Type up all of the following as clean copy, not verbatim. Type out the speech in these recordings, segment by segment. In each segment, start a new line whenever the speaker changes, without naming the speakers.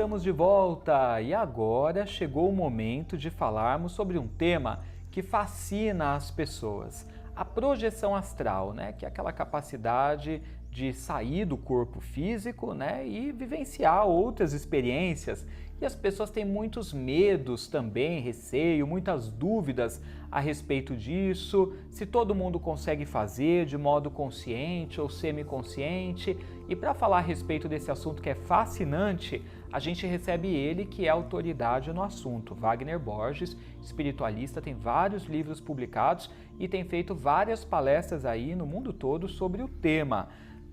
estamos de volta e agora chegou o momento de falarmos sobre um tema que fascina as pessoas, a projeção astral, né? Que é aquela capacidade de sair do corpo físico, né? E vivenciar outras experiências. E as pessoas têm muitos medos também, receio, muitas dúvidas a respeito disso, se todo mundo consegue fazer de modo consciente ou semiconsciente. E para falar a respeito desse assunto que é fascinante, a gente recebe ele que é autoridade no assunto, Wagner Borges, espiritualista, tem vários livros publicados e tem feito várias palestras aí no mundo todo sobre o tema.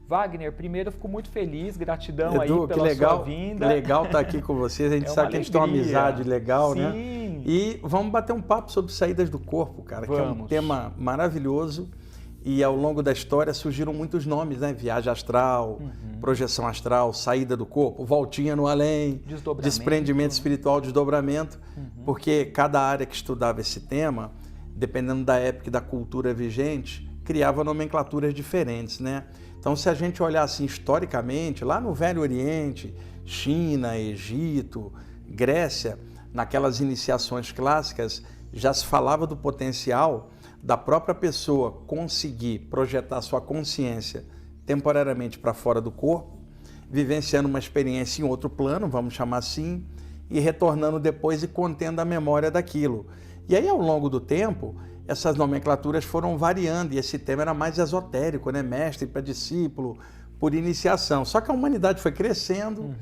Wagner, primeiro eu fico muito feliz, gratidão
Edu,
aí pela sua vinda.
Legal estar aqui com vocês, a gente sabe que a gente tem uma amizade legal,
Sim.
né? E vamos bater um papo sobre saídas do corpo, cara, que é um tema maravilhoso e ao longo da história surgiram muitos nomes, né? Viagem astral, projeção astral, saída do corpo, voltinha no além, desprendimento espiritual, desdobramento, porque cada área que estudava esse tema, dependendo da época e da cultura vigente, criava nomenclaturas diferentes, né? Então, se a gente olhar assim historicamente, lá no Velho Oriente, China, Egito, Grécia, naquelas iniciações clássicas, já se falava do potencial da própria pessoa conseguir projetar sua consciência temporariamente para fora do corpo, vivenciando uma experiência em outro plano, vamos chamar assim, e retornando depois e contendo a memória daquilo. E aí, ao longo do tempo, essas nomenclaturas foram variando e esse tema era mais esotérico, né? Mestre para discípulo, por iniciação. Só que a humanidade foi crescendo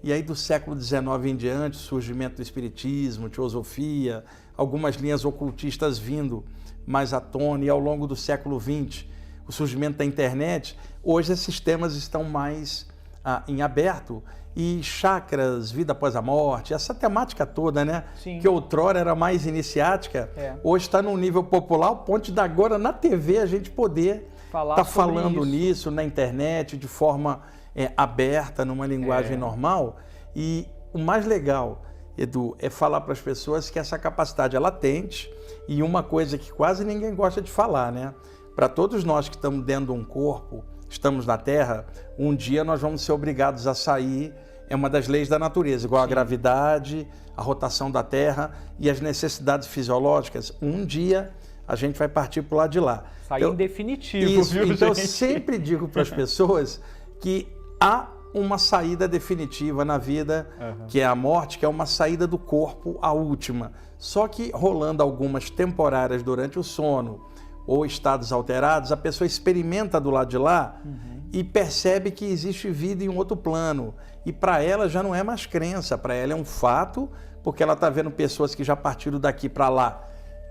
e aí do século XIX em diante, surgimento do espiritismo, teosofia, algumas linhas ocultistas vindo mais à tona e ao longo do século XX, o surgimento da internet, hoje esses temas estão mais em aberto. E chakras, vida após a morte, essa temática toda, né?
Sim.
Que outrora era mais iniciática, hoje está num nível popular, ao ponto de agora na TV a gente poder estar falando nisso, na internet, de forma aberta, numa linguagem normal. E o mais legal, Edu, é falar para as pessoas que essa capacidade é latente e uma coisa que quase ninguém gosta de falar, né? Para todos nós que estamos dentro de um corpo, estamos na Terra, um dia nós vamos ser obrigados a sair, é uma das leis da natureza, igual a gravidade, a rotação da Terra e as necessidades fisiológicas. Um dia a gente vai partir para o lado de lá.
Sair em definitivo,
isso,
viu,
então
gente?
eu sempre digo para as pessoas que há uma saída definitiva na vida, que é a morte, que é uma saída do corpo, a última. Só que rolando algumas temporárias durante o sono, ou estados alterados, a pessoa experimenta do lado de lá e percebe que existe vida em um outro plano. E para ela já não é mais crença, para ela é um fato, porque ela está vendo pessoas que já partiram daqui para lá,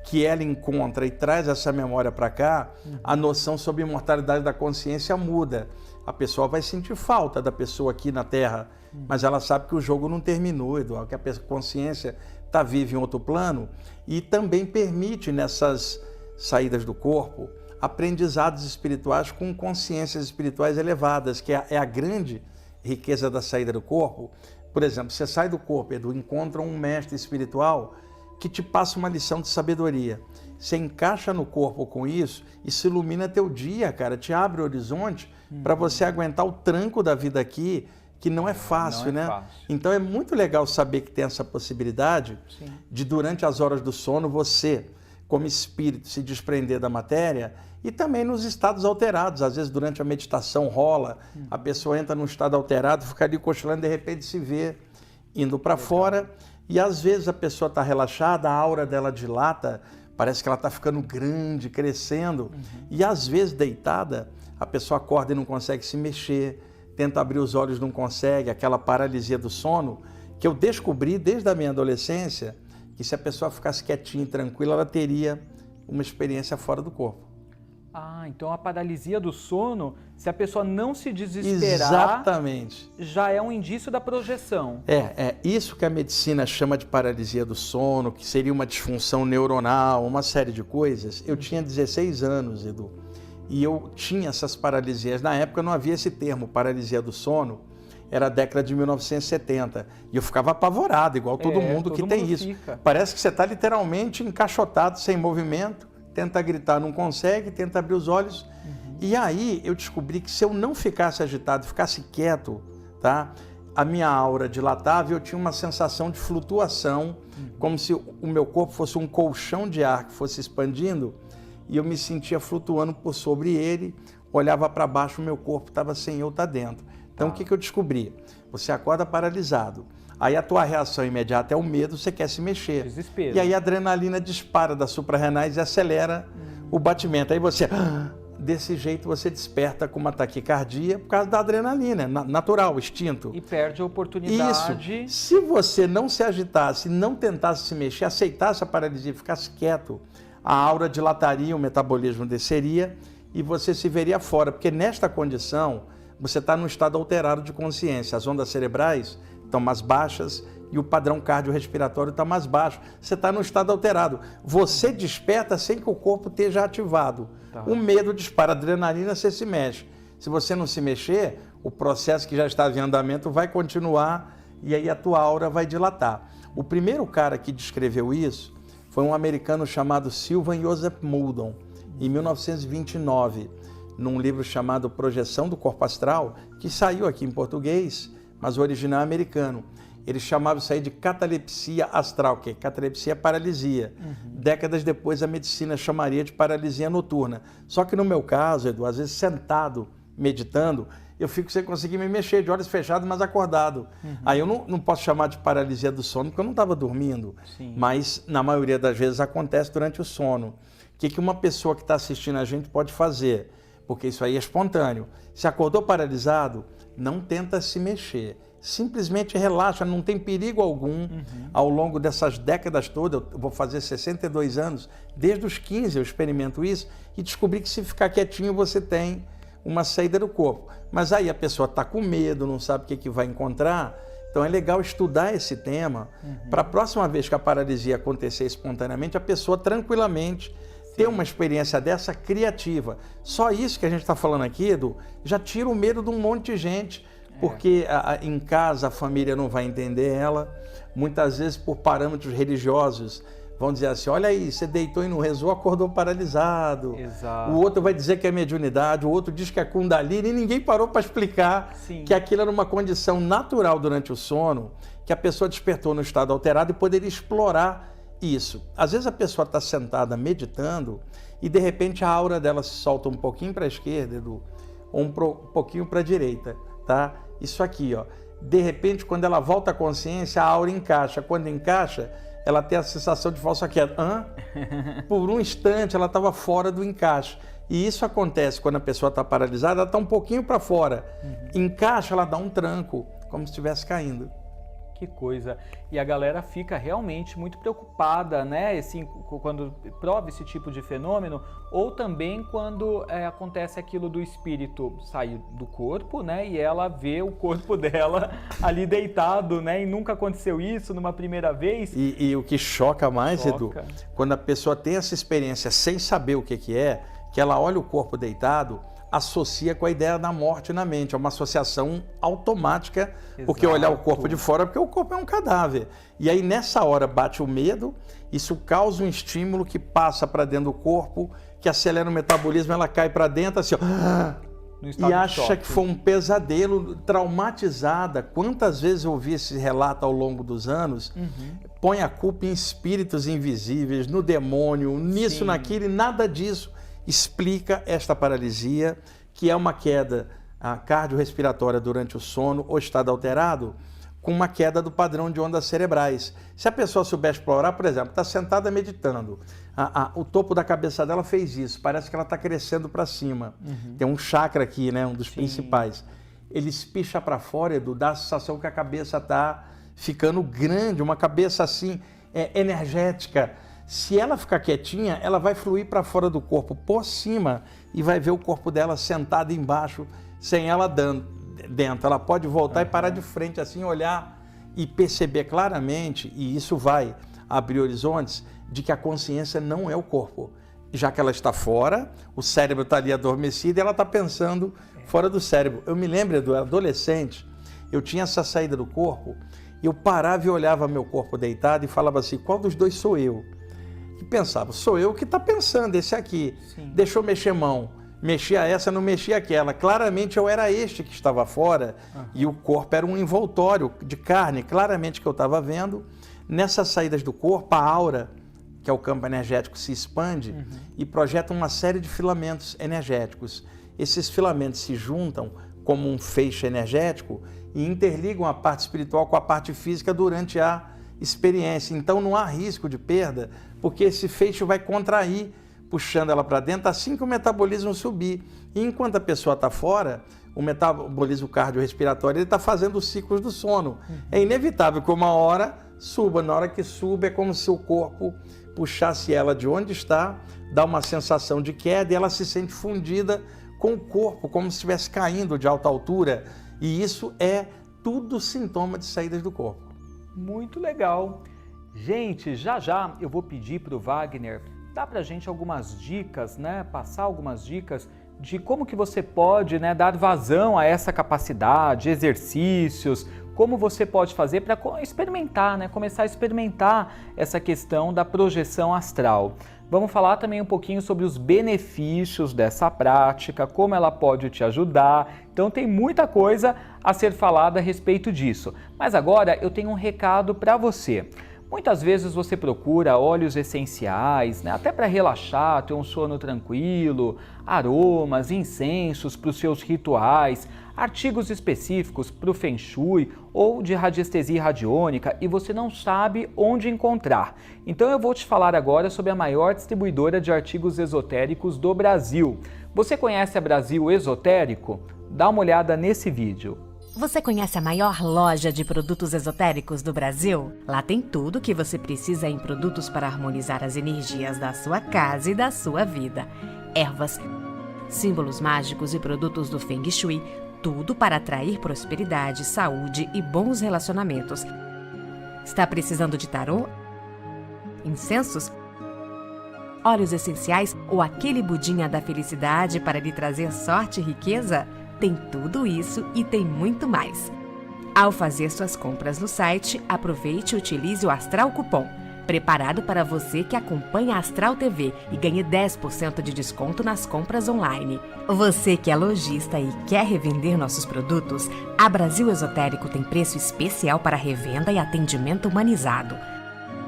que ela encontra e traz essa memória para cá, a noção sobre a imortalidade da consciência muda. A pessoa vai sentir falta da pessoa aqui na Terra, mas ela sabe que o jogo não terminou, Eduardo, que a consciência está viva em outro plano e também permite nessas saídas do corpo, aprendizados espirituais com consciências espirituais elevadas, que é a grande riqueza da saída do corpo. Por exemplo, você sai do corpo, Edu, encontra um mestre espiritual que te passa uma lição de sabedoria. Você encaixa no corpo com isso e se ilumina teu dia, cara, te abre o horizonte para você aguentar o tranco da vida aqui, que não é fácil, né?
Fácil.
Então é muito legal saber que tem essa possibilidade de, durante as horas do sono, você, como espírito, se desprender da matéria e também nos estados alterados. Às vezes, durante a meditação rola, a pessoa entra num estado alterado, fica ali cochilando, de repente se vê indo para fora e às vezes a pessoa está relaxada, a aura dela dilata, parece que ela está ficando grande, crescendo e às vezes deitada, a pessoa acorda e não consegue se mexer, tenta abrir os olhos, não consegue, aquela paralisia do sono, que eu descobri desde a minha adolescência, que se a pessoa ficasse quietinha e tranquila, ela teria uma experiência fora do corpo.
Ah, então a paralisia do sono, se a pessoa não se desesperar, já é um indício da projeção.
É isso que a medicina chama de paralisia do sono, que seria uma disfunção neuronal, uma série de coisas. Eu tinha 16 anos, Edu, e eu tinha essas paralisias. Na época não havia esse termo, paralisia do sono, era a década de 1970. E eu ficava apavorado, igual todo mundo que tem isso. Parece que você está literalmente encaixotado, sem movimento, tenta gritar, não consegue, tenta abrir os olhos. E aí eu descobri que se eu não ficasse agitado, ficasse quieto, tá? a minha aura dilatava e eu tinha uma sensação de flutuação, como se o meu corpo fosse um colchão de ar que fosse expandindo, e eu me sentia flutuando por sobre ele, olhava para baixo, o meu corpo estava sem eu estar dentro. Então, o que eu descobri? Você acorda paralisado, aí a tua reação imediata é o medo, você quer se mexer.
Desespero.
E aí a adrenalina dispara das suprarrenais e acelera o batimento. Aí você... Desse jeito você desperta com uma taquicardia por causa da adrenalina, natural, instinto.
E perde a oportunidade.
Isso. Se você não se agitasse, não tentasse se mexer, aceitasse a paralisia, ficasse quieto, a aura dilataria, o metabolismo desceria e você se veria fora. Porque nesta condição, você está num estado alterado de consciência. As ondas cerebrais estão mais baixas e o padrão cardiorrespiratório está mais baixo. Você está num estado alterado. Você desperta sem que o corpo esteja ativado. O medo dispara a adrenalina, você se mexe. Se você não se mexer, o processo que já estava em andamento vai continuar e aí a tua aura vai dilatar. O primeiro cara que descreveu isso foi um americano chamado Sylvan Joseph Muldon, em 1929, num livro chamado Projeção do Corpo Astral, que saiu aqui em português, mas o original é americano. Eles chamavam isso aí de catalepsia astral, que é catalepsia paralisia. Décadas depois a medicina chamaria de paralisia noturna. Só que no meu caso, Edu, às vezes sentado, meditando, eu fico sem conseguir me mexer, de olhos fechados, mas acordado. Aí eu não posso chamar de paralisia do sono, porque eu não estava dormindo. Mas na maioria das vezes acontece durante o sono. O que uma pessoa que está assistindo a gente pode fazer? Porque isso aí é espontâneo. Se acordou paralisado, não tenta se mexer. Simplesmente relaxa, não tem perigo algum. Ao longo dessas décadas todas, eu vou fazer 62 anos, desde os 15 eu experimento isso e descobri que se ficar quietinho você tem uma saída do corpo. Mas aí a pessoa está com medo, não sabe o que vai encontrar, então é legal estudar esse tema para a próxima vez que a paralisia acontecer espontaneamente, a pessoa tranquilamente ter uma experiência dessa criativa. Só isso que a gente está falando aqui, Edu, já tira o medo de um monte de gente. Porque em casa a família não vai entender ela, muitas vezes por parâmetros religiosos vão dizer assim, olha aí, você deitou e não rezou, acordou paralisado.
Exato.
O outro vai dizer que é mediunidade, o outro diz que é Kundalini e ninguém parou para explicar que aquilo era uma condição natural durante o sono, que a pessoa despertou no estado alterado e poderia explorar isso. Às vezes a pessoa está sentada meditando e de repente a aura dela se solta um pouquinho para a esquerda, Edu, ou um pouquinho para a direita. Tá? Isso aqui, ó. De repente, quando ela volta à consciência, a aura encaixa. Quando encaixa, ela tem a sensação de falsa queda. Por um instante, ela estava fora do encaixe. E isso acontece quando a pessoa está paralisada, ela está um pouquinho para fora. Encaixa, ela dá um tranco, como se estivesse caindo.
Que coisa. E a galera fica realmente muito preocupada, né? Assim, quando prova esse tipo de fenômeno, ou também quando acontece aquilo do espírito sair do corpo, né? E ela vê o corpo dela ali deitado, né? E nunca aconteceu isso numa primeira vez.
E o que choca mais, Edu, quando a pessoa tem essa experiência sem saber o que é, que ela olha o corpo deitado, associa com a ideia da morte na mente. É uma associação automática, porque olhar o corpo de fora, porque o corpo é um cadáver. E aí nessa hora bate o medo, isso causa um estímulo que passa para dentro do corpo, que acelera o metabolismo, ela cai para dentro assim, ó, e acha que foi um pesadelo, traumatizada. Quantas vezes eu ouvi esse relato ao longo dos anos, põe a culpa em espíritos invisíveis, no demônio, nisso, naquilo, e nada disso explica esta paralisia, que é uma queda cardiorrespiratória durante o sono ou estado alterado, com uma queda do padrão de ondas cerebrais. Se a pessoa souber explorar, por exemplo, está sentada meditando, o topo da cabeça dela fez isso, parece que ela está crescendo para cima. Tem um chakra aqui, né, um dos principais. Ele espicha para fora, Edu, dá a sensação que a cabeça está ficando grande, uma cabeça assim, energética. Se ela ficar quietinha, ela vai fluir para fora do corpo, por cima, e vai ver o corpo dela sentado embaixo, sem ela dentro. Ela pode voltar e parar de frente, assim, olhar e perceber claramente, e isso vai abrir horizontes, de que a consciência não é o corpo. Já que ela está fora, o cérebro está ali adormecido e ela está pensando fora do cérebro. Eu me lembro, Edu, adolescente, eu tinha essa saída do corpo, e eu parava e olhava meu corpo deitado e falava assim, qual dos dois sou eu? E pensava, sou eu que está pensando, esse aqui. Deixa eu mexer mão. mexia essa, não mexia aquela. Claramente eu era este que estava fora e o corpo era um envoltório de carne, claramente que eu estava vendo. Nessas saídas do corpo, a aura, que é o campo energético, se expande e projeta uma série de filamentos energéticos. Esses filamentos se juntam como um feixe energético e interligam a parte espiritual com a parte física durante a experiência. Então não há risco de perda, porque esse feixe vai contrair, puxando ela para dentro, assim que o metabolismo subir. E enquanto a pessoa está fora, o metabolismo cardiorrespiratório está fazendo os ciclos do sono. É inevitável que uma hora suba. Na hora que suba, é como se o corpo puxasse ela de onde está, dá uma sensação de queda e ela se sente fundida com o corpo, como se estivesse caindo de alta altura. E isso é tudo sintoma de saídas do corpo.
Muito legal. Gente, já eu vou pedir para o Wagner dar para a gente algumas dicas, né? Passar algumas dicas de como que você pode, né, dar vazão a essa capacidade, exercícios, como você pode fazer para experimentar, né? Começar a experimentar essa questão da projeção astral. Vamos falar também um pouquinho sobre os benefícios dessa prática, como ela pode te ajudar. Então tem muita coisa a ser falada a respeito disso. Mas agora eu tenho um recado para você. Muitas vezes você procura óleos essenciais, né, até para relaxar, ter um sono tranquilo, aromas, incensos para os seus rituais, artigos específicos para o Feng Shui ou de radiestesia radiônica e você não sabe onde encontrar. Então eu vou te falar agora sobre a maior distribuidora de artigos esotéricos do Brasil. Você conhece a Brasil Esotérico? Dá uma olhada nesse vídeo.
Você conhece a maior loja de produtos esotéricos do Brasil? Lá tem tudo o que você precisa em produtos para harmonizar as energias da sua casa e da sua vida. Ervas, símbolos mágicos e produtos do Feng Shui, tudo para atrair prosperidade, saúde e bons relacionamentos. Está precisando de tarô? Incensos? Óleos essenciais ou aquele budinha da felicidade para lhe trazer sorte e riqueza? Tem tudo isso e tem muito mais. Ao fazer suas compras no site, aproveite e utilize o Astral Cupom, preparado para você que acompanha a Astral TV e ganhe 10% de desconto nas compras online. Você que é lojista e quer revender nossos produtos, a Brasil Esotérico tem preço especial para revenda e atendimento humanizado.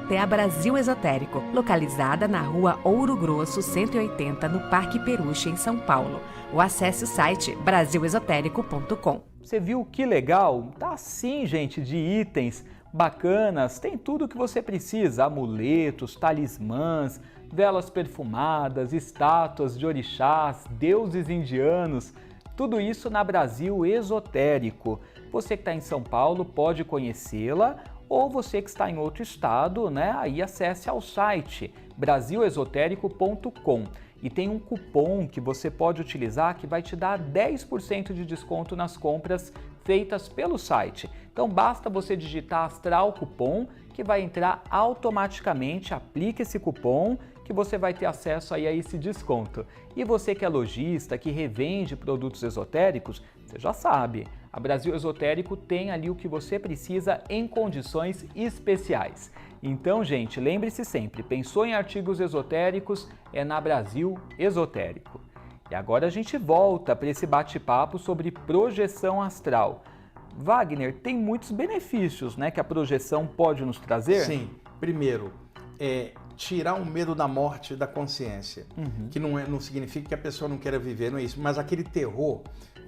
É a Brasil Esotérico, localizada na Rua Ouro Grosso 180, no Parque Peruche, em São Paulo. Ou acesse o site brasilesotérico.com.
Você viu que legal? Tá sim, gente, de itens bacanas, tem tudo o que você precisa, amuletos, talismãs, velas perfumadas, estátuas de orixás, deuses indianos, tudo isso na Brasil Esotérico. Você que está em São Paulo pode conhecê-la, ou você que está em outro estado, né? Aí acesse ao site brasilesotérico.com e tem um cupom que você pode utilizar que vai te dar 10% de desconto nas compras feitas pelo site. Então basta você digitar Astral Cupom que vai entrar automaticamente, aplique esse cupom que você vai ter acesso aí a esse desconto. E você que é lojista, que revende produtos esotéricos, você já sabe, a Brasil Esotérico tem ali o que você precisa em condições especiais. Então, gente, lembre-se sempre, pensou em artigos esotéricos, é na Brasil Esotérico. E agora a gente volta para esse bate-papo sobre projeção astral. Wagner, tem muitos benefícios, né, que a projeção pode nos trazer?
Sim. Primeiro, tirar o medo da morte da consciência, que não significa que a pessoa não queira viver, não é isso, mas aquele terror,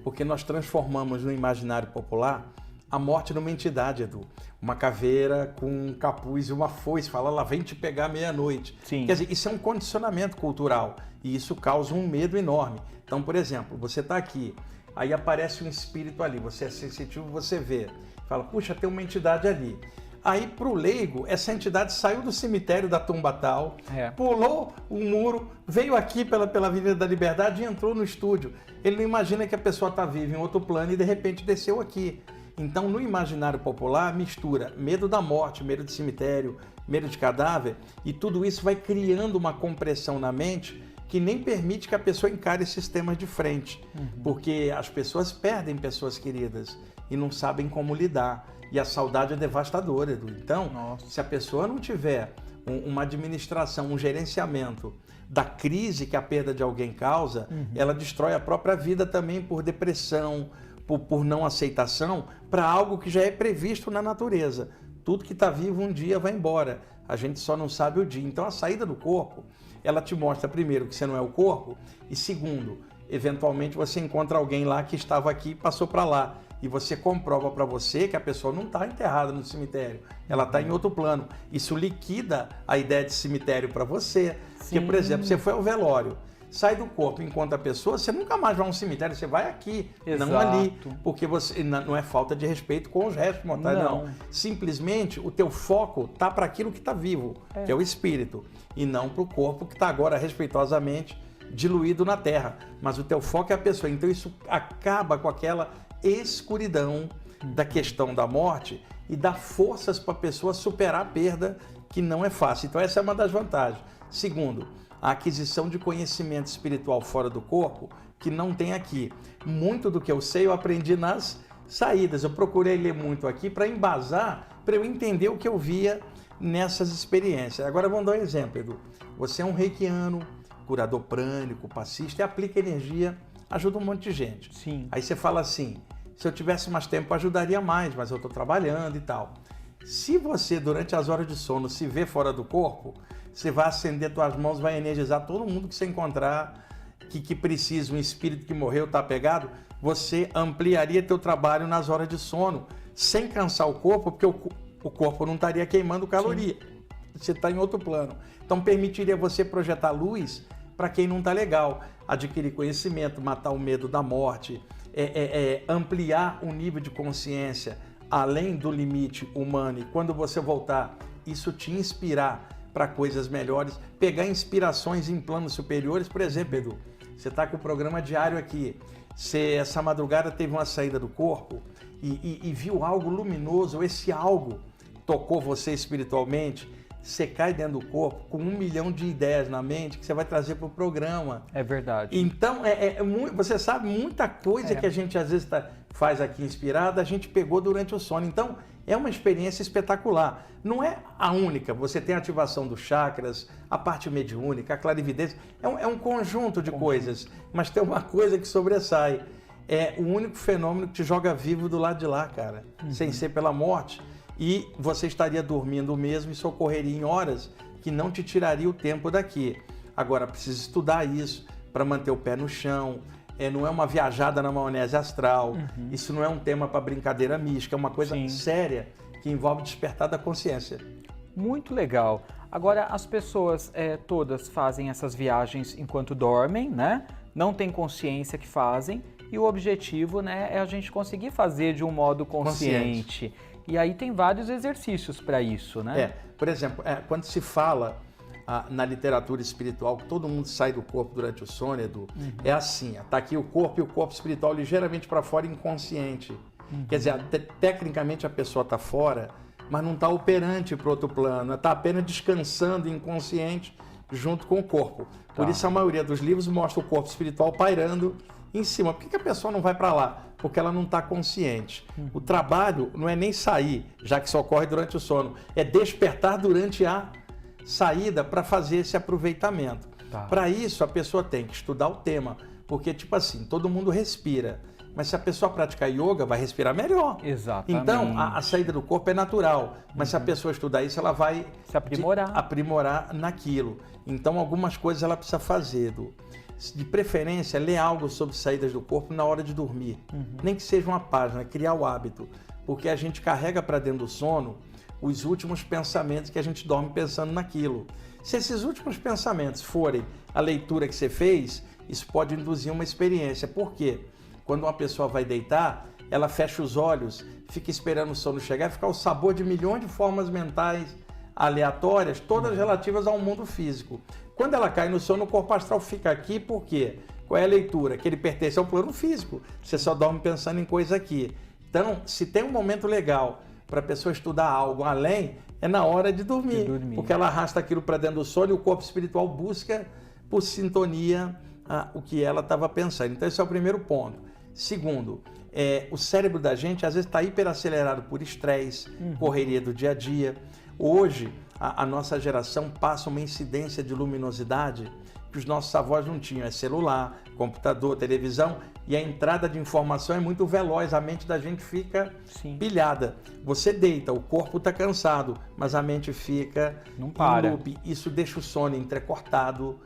porque nós transformamos no imaginário popular a morte numa entidade, Edu. Uma caveira com um capuz e uma foice, fala, ela vem te pegar meia-noite. Quer dizer, isso é um condicionamento cultural e isso causa um medo enorme. Então, por exemplo, você está aqui, aí aparece um espírito ali, você é sensitivo, você vê, fala, puxa, tem uma entidade ali. Aí, para o leigo, essa entidade saiu do cemitério da tumba tal, pulou o muro, veio aqui pela Avenida da Liberdade e entrou no estúdio. Ele não imagina que a pessoa está viva em outro plano e, de repente, desceu aqui. Então, no imaginário popular, mistura medo da morte, medo de cemitério, medo de cadáver, e tudo isso vai criando uma compressão na mente que nem permite que a pessoa encare esses temas de frente, porque as pessoas perdem pessoas queridas e não sabem como lidar. E a saudade é devastadora, Edu. Então, se a pessoa não tiver uma administração, um gerenciamento da crise que a perda de alguém causa, ela destrói a própria vida também por depressão, por não aceitação, para algo que já é previsto na natureza. Tudo que está vivo um dia vai embora, a gente só não sabe o dia. Então a saída do corpo, ela te mostra primeiro que você não é o corpo, e segundo, eventualmente você encontra alguém lá que estava aqui e passou para lá. E você comprova para você que a pessoa não está enterrada no cemitério, ela está em outro plano. Isso liquida a ideia de cemitério para você.
Sim.
Porque, por exemplo, você foi ao velório, sai do corpo, encontra a pessoa, você nunca mais vai a um cemitério, você vai aqui,
Exato.
não ali. Porque você não é falta de respeito com os restos mortais, não. Simplesmente o teu foco está para aquilo que está vivo, que é o espírito, e não para o corpo que está agora respeitosamente diluído na terra. Mas o teu foco é a pessoa. Então isso acaba com aquela escuridão da questão da morte e dá forças para a pessoa superar a perda, que não é fácil. Então essa é uma das vantagens. Segundo, a aquisição de conhecimento espiritual fora do corpo, que não tem aqui. Muito do que eu sei eu aprendi nas saídas. Eu procurei ler muito aqui para embasar, para eu entender o que eu via nessas experiências. Agora vamos dar um exemplo, Edu. Você é um reikiano, curador prânico, passista, e aplica energia, ajuda um monte de gente.
Sim.
Aí você fala assim, se eu tivesse mais tempo ajudaria mais, mas eu estou trabalhando e tal. Se você, durante as horas de sono, se vê fora do corpo, você vai acender suas mãos, vai energizar todo mundo que você encontrar, que precisa, um espírito que morreu, está pegado, você ampliaria teu trabalho nas horas de sono, sem cansar o corpo, porque o corpo não estaria queimando caloria. Sim. Você está em outro plano. Então permitiria você projetar luz para quem não está legal, adquirir conhecimento, matar o medo da morte, ampliar o nível de consciência além do limite humano, e quando você voltar, isso te inspirar para coisas melhores, pegar inspirações em planos superiores. Por exemplo, Edu, você está com o programa diário aqui, você essa madrugada teve uma saída do corpo e viu algo luminoso, esse algo tocou você espiritualmente, você cai dentro do corpo com 1 milhão de ideias na mente que você vai trazer para o programa.
É verdade.
Então, você sabe, muita coisa que a gente às vezes faz aqui inspirada, a gente pegou durante o sono. Então, é uma experiência espetacular. Não é a única, você tem a ativação dos chakras, a parte mediúnica, a clarividência, é um conjunto de coisas, mas tem uma coisa que sobressai. É o único fenômeno que te joga vivo do lado de lá, cara, sem ser pela morte. E você estaria dormindo mesmo e isso ocorreria em horas que não te tiraria o tempo daqui. Agora, precisa estudar isso para manter o pé no chão. Não é uma viajada na maionese astral. Isso não é um tema para brincadeira mística, é uma coisa séria que envolve despertar da consciência.
Muito legal. Agora, as pessoas todas fazem essas viagens enquanto dormem, né? Não tem consciência que fazem. E o objetivo, né, é a gente conseguir fazer de um modo consciente. E aí tem vários exercícios para isso, né?
Por exemplo, quando se fala na literatura espiritual que todo mundo sai do corpo durante o sono, Edu, é assim, tá aqui o corpo e o corpo espiritual ligeiramente para fora, inconsciente. Quer dizer, tecnicamente a pessoa está fora, mas não está operante para outro plano, está apenas descansando inconsciente junto com o corpo. Por isso a maioria dos livros mostra o corpo espiritual pairando em cima. Por que a pessoa não vai para lá? Porque ela não está consciente. O trabalho não é nem sair, já que só ocorre durante o sono, é despertar durante a saída para fazer esse aproveitamento. Para isso, a pessoa tem que estudar o tema, porque, tipo assim, todo mundo respira, mas se a pessoa praticar yoga, vai respirar melhor.
Exatamente.
Então, a saída do corpo é natural, mas se a pessoa estudar isso, ela vai
se aprimorar
naquilo. Então, algumas coisas ela precisa fazer, de preferência, ler algo sobre saídas do corpo na hora de dormir. Nem que seja uma página, criar o hábito. Porque a gente carrega para dentro do sono os últimos pensamentos que a gente dorme pensando naquilo. Se esses últimos pensamentos forem a leitura que você fez, isso pode induzir uma experiência. Por quê? Quando uma pessoa vai deitar, ela fecha os olhos, fica esperando o sono chegar e ficar o sabor de milhões de formas mentais aleatórias, todas relativas ao mundo físico. Quando ela cai no sono, o corpo astral fica aqui, por quê? Qual é a leitura? Que ele pertence ao plano físico. Você só dorme pensando em coisa aqui. Então, se tem um momento legal para a pessoa estudar algo além, é na hora de dormir. Porque ela arrasta aquilo para dentro do sono e o corpo espiritual busca, por sintonia, o que ela estava pensando. Então, esse é o primeiro ponto. Segundo, o cérebro da gente às vezes está hiperacelerado por estresse, correria do dia a dia. Hoje, a nossa geração passa uma incidência de luminosidade que os nossos avós não tinham, é celular, computador, televisão, e a entrada de informação é muito veloz, a mente da gente fica pilhada. Você deita, o corpo está cansado, mas a mente fica em loop. Isso deixa o sono entrecortado,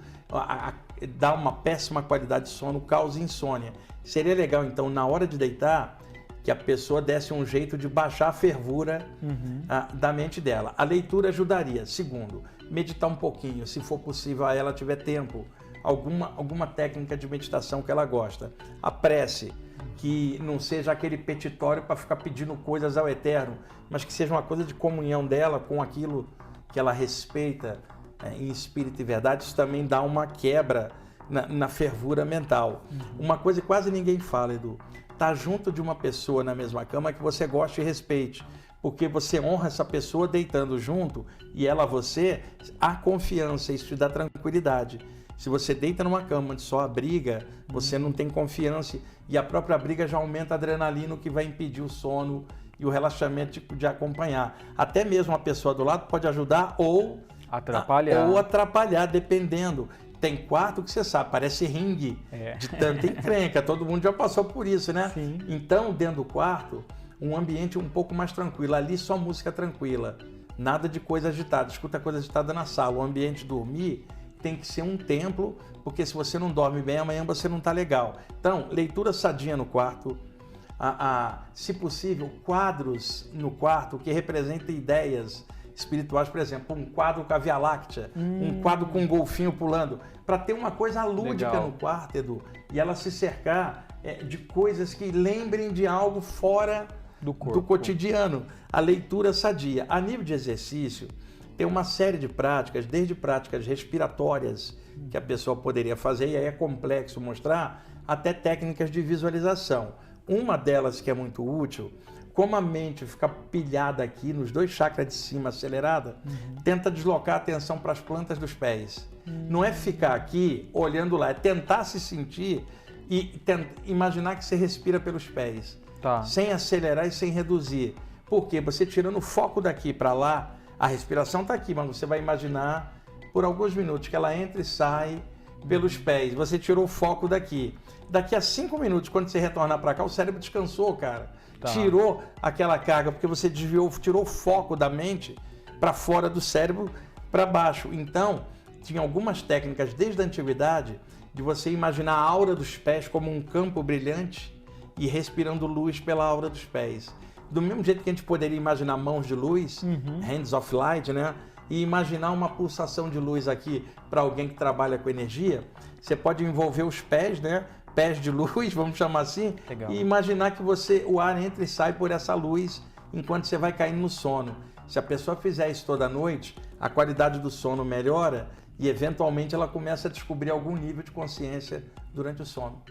dá uma péssima qualidade de sono, causa insônia. Seria legal, então, na hora de deitar, que a pessoa desse um jeito de baixar a fervura da mente dela. A leitura ajudaria. Segundo, meditar um pouquinho, se for possível, a ela tiver tempo. Alguma técnica de meditação que ela gosta. A prece, que não seja aquele petitório para ficar pedindo coisas ao eterno, mas que seja uma coisa de comunhão dela com aquilo que ela respeita em espírito e verdade. Isso também dá uma quebra na fervura mental. Uma coisa que quase ninguém fala, Edu, tá junto de uma pessoa na mesma cama que você gosta e respeite, porque você honra essa pessoa deitando junto e ela você, há confiança, isso te dá tranquilidade. Se você deita numa cama onde só há briga, você não tem confiança e a própria briga já aumenta a adrenalina, que vai impedir o sono e o relaxamento de acompanhar. Até mesmo a pessoa do lado pode ajudar ou atrapalhar, dependendo. Tem quarto que você sabe, parece ringue de tanta encrenca, todo mundo já passou por isso, né?
Sim.
Então, dentro do quarto, um ambiente um pouco mais tranquilo, ali só música tranquila, nada de coisa agitada, escuta coisa agitada na sala. O ambiente dormir tem que ser um templo, porque se você não dorme bem, amanhã você não está legal. Então, leitura sadia no quarto, se possível, quadros no quarto que representem ideias espirituais, por exemplo, um quadro com a Via Láctea, um quadro com um golfinho pulando, para ter uma coisa lúdica no quarto, Edu, e ela se cercar de coisas que lembrem de algo fora do cotidiano. A leitura sadia. A nível de exercício, tem uma série de práticas, desde práticas respiratórias que a pessoa poderia fazer, e aí é complexo mostrar, até técnicas de visualização. Uma delas que é muito útil, como a mente fica pilhada aqui nos 2 chakras de cima, acelerada, tenta deslocar a atenção para as plantas dos pés. Não é ficar aqui olhando lá, é tentar se sentir e imaginar que você respira pelos pés, sem acelerar e sem reduzir. Porque você tirando o foco daqui para lá, a respiração está aqui, mas você vai imaginar por alguns minutos que ela entra e sai pelos pés. Você tirou o foco daqui. Daqui a 5 minutos, quando você retornar para cá, o cérebro descansou, cara. Tirou aquela carga, porque você tirou o foco da mente para fora do cérebro, para baixo. Então, tinha algumas técnicas desde a antiguidade de você imaginar a aura dos pés como um campo brilhante e respirando luz pela aura dos pés. Do mesmo jeito que a gente poderia imaginar mãos de luz, hands of light, né? E imaginar uma pulsação de luz aqui para alguém que trabalha com energia, você pode envolver os pés, né? Pés de luz, vamos chamar assim, e imaginar que o ar entra e sai por essa luz enquanto você vai caindo no sono. Se a pessoa fizer isso toda noite, a qualidade do sono melhora e eventualmente ela começa a descobrir algum nível de consciência durante o sono.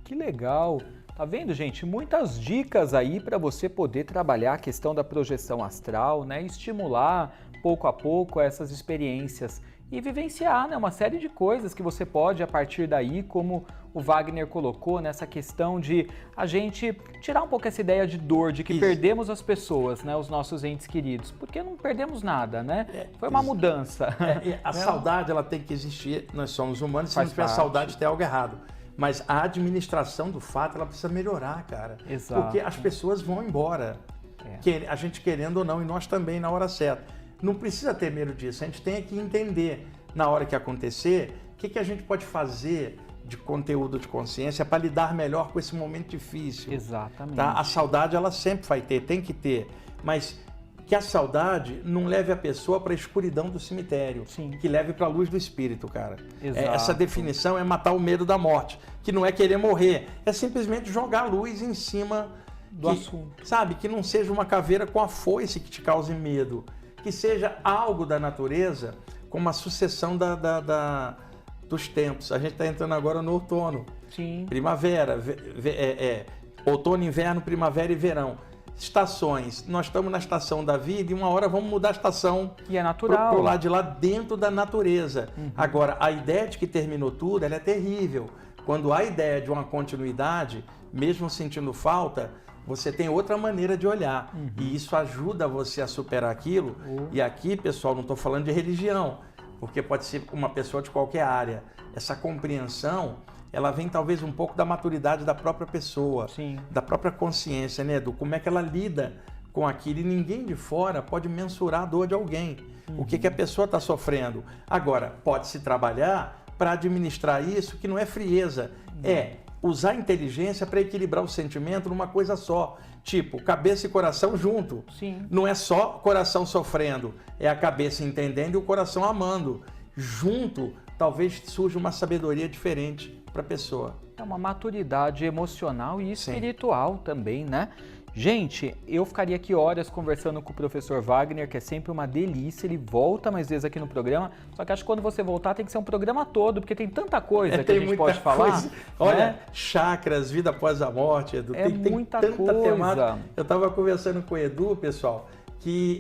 Que legal! Tá vendo, gente? Muitas dicas aí para você poder trabalhar a questão da projeção astral, né? Estimular pouco a pouco essas experiências e vivenciar, né, uma série de coisas que você pode, a partir daí, como o Wagner colocou, nessa questão de a gente tirar um pouco essa ideia de dor, de que perdemos as pessoas, né, os nossos entes queridos, porque não perdemos nada, né? Foi uma mudança.
A saudade, ela tem que existir, nós somos humanos, se não tiver saudade, tem algo errado. Mas a administração do fato, ela precisa melhorar, cara.
Exato.
Porque as pessoas vão embora, a gente querendo ou não, e nós também na hora certa. Não precisa ter medo disso, a gente tem que entender, na hora que acontecer, o que a gente pode fazer de conteúdo de consciência para lidar melhor com esse momento difícil.
Exatamente.
Tá? A saudade, ela sempre vai ter, tem que ter, mas que a saudade não leve a pessoa para a escuridão do cemitério, que leve para a luz do espírito, cara. Essa definição é matar o medo da morte, que não é querer morrer, é simplesmente jogar a luz em cima
do assunto.
Sabe, que não seja uma caveira com a foice que te cause medo, que seja algo da natureza, como a sucessão dos tempos. A gente está entrando agora no outono, primavera, outono, inverno, primavera e verão. Estações, nós estamos na estação da vida e uma hora vamos mudar a estação
e é natural
pro lado de lá, dentro da natureza. Agora, a ideia de que terminou tudo, ela é terrível. Quando há a ideia de uma continuidade, mesmo sentindo falta, você tem outra maneira de olhar. E isso ajuda você a superar aquilo. E aqui, pessoal, não estou falando de religião, porque pode ser uma pessoa de qualquer área. Essa compreensão, ela vem talvez um pouco da maturidade da própria pessoa,
Sim.
da própria consciência, né, do como é que ela lida com aquilo, e ninguém de fora pode mensurar a dor de alguém, o que a pessoa está sofrendo. Agora, pode-se trabalhar para administrar isso, que não é frieza, é usar a inteligência para equilibrar o sentimento numa coisa só, tipo cabeça e coração junto.
Sim.
Não é só coração sofrendo, é a cabeça entendendo e o coração amando. Junto, talvez surja uma sabedoria diferente para a pessoa.
É uma maturidade emocional e espiritual também, né? Gente, eu ficaria aqui horas conversando com o professor Wagner, que é sempre uma delícia, ele volta mais vezes aqui no programa, só que acho que quando você voltar tem que ser um programa todo, porque tem tanta coisa que a gente pode falar.
Olha,
né?
Chakras, vida após a morte, Edu,
tem
muita
tanta
temática. Eu estava conversando com o Edu, pessoal, que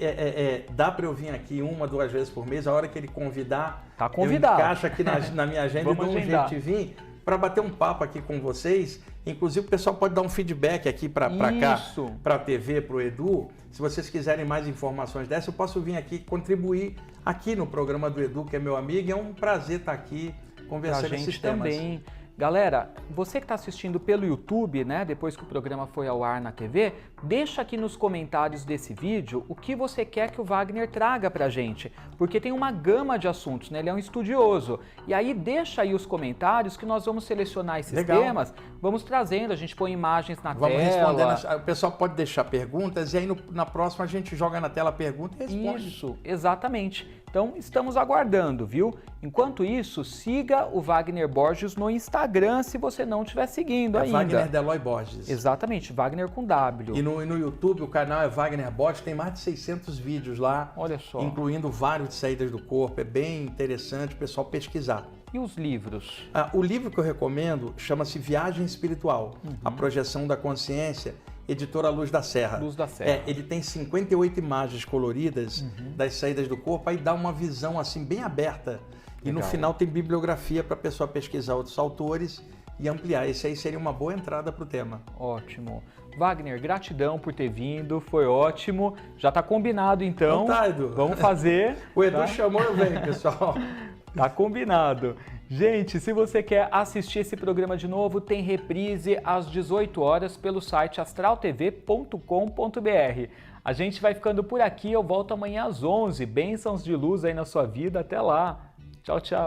dá para eu vir aqui 1 ou 2 vezes por mês, a hora que ele convidar,
tá convidado.
Eu encaixo aqui na minha agenda e dou um jeito de vir para bater um papo aqui com vocês. Inclusive o pessoal pode dar um feedback aqui para cá, para a TV, para o Edu. Se vocês quiserem mais informações dessa, eu posso vir aqui contribuir aqui no programa do Edu, que é meu amigo. É um prazer estar aqui conversando esses temas.
Também. Galera, você que está assistindo pelo YouTube, né, depois que o programa foi ao ar na TV, deixa aqui nos comentários desse vídeo o que você quer que o Wagner traga pra gente, porque tem uma gama de assuntos, né, ele é um estudioso. E aí deixa aí os comentários que nós vamos selecionar esses temas, vamos trazendo, a gente põe imagens na tela.
Respondendo, o pessoal pode deixar perguntas e aí na próxima a gente joga na tela a pergunta e responde.
Isso, exatamente. Então, estamos aguardando, viu? Enquanto isso, siga o Wagner Borges no Instagram, se você não estiver seguindo ainda.
Wagner Deloy Borges.
Exatamente, Wagner com W.
E no YouTube, o canal é Wagner Borges, tem mais de 600 vídeos lá.
Olha só.
Incluindo vários de saídas do corpo. É bem interessante o pessoal pesquisar.
E os livros?
O livro que eu recomendo chama-se Viagem Espiritual, a projeção da consciência, editora Luz da Serra.
Luz da Serra.
Ele tem 58 imagens coloridas das saídas do corpo, aí dá uma visão assim bem aberta. E no final tem bibliografia para a pessoa pesquisar outros autores e ampliar. Esse aí seria uma boa entrada para o tema.
Ótimo. Wagner, gratidão por ter vindo, foi ótimo. Já está combinado então.
Tá, Edu.
Vamos fazer.
O Edu chamou, eu venho, pessoal.
Tá combinado. Gente, se você quer assistir esse programa de novo, tem reprise às 18 horas pelo site astraltv.com.br. A gente vai ficando por aqui, eu volto amanhã às 11. Bênçãos de luz aí na sua vida, até lá. Tchau, tchau.